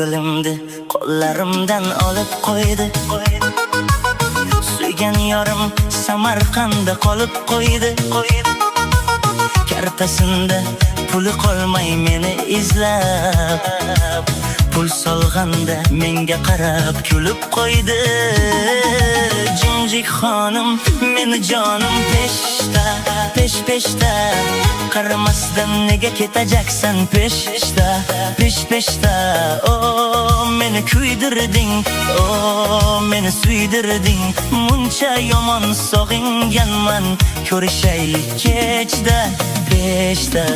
Gülümdi qo'llarimdan olib qo'ydi. Suygan yorim Samarqandda qolib qo'ydi. Kartasinda puli qolmay meni izlab, pul solganda menga qarab kulib qo'ydi. Jimjik xonim meni jonim peshda, pesh-peshda, qaramasdan nega ketajaksan peshda, pesh-peshda. O meni kuydirding, o meni suydirding, muncha yomon sog'inganman, ko'rishaylik kechda, peshda.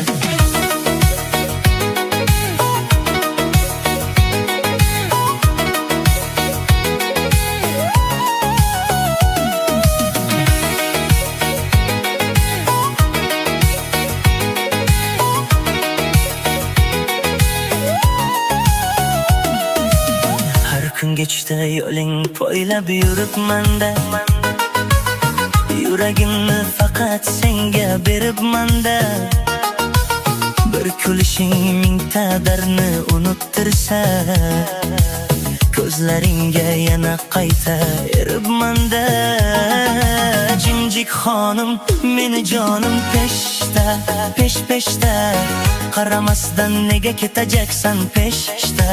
Kun kechdi yo'ling poylab yuribman-da, yuragimni faqat senga beribman-da. Bir kulishing mingta dardni unuttirsa, ko'zlaringga yana qayta eribman-da. Jimjik xonim meni jonim peshda, pesh-peshda, qaramasdan nega ketajaksan peshda,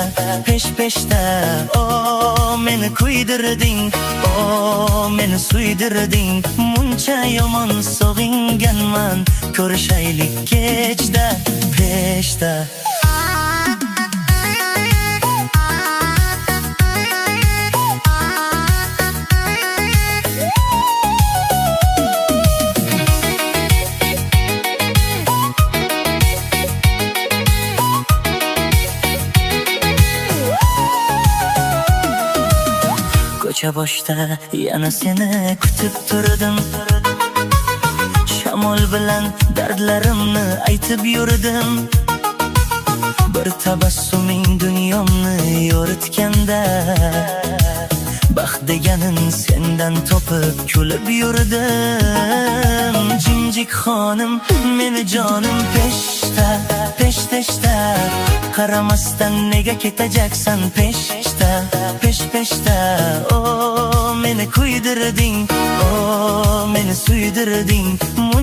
pesh-peshda. O meni kuydirding, o meni suydirding, muncha yomon sog'inganman, ko'rishaylik kechda, peshda. Ko'cha boshda yana seni kutib turdim, shamol bilan dardlarimni aytib yurdim. Bir tabassuming dunyomni yoritganda, baxt deganin sendan topib kulib yurdim. Jimjik xonim meni jonim peshda, pesh-peshda, qaramasdan nega ketajaksan peshda, pesh-peshda. O meni kuydirding, o meni suydirding.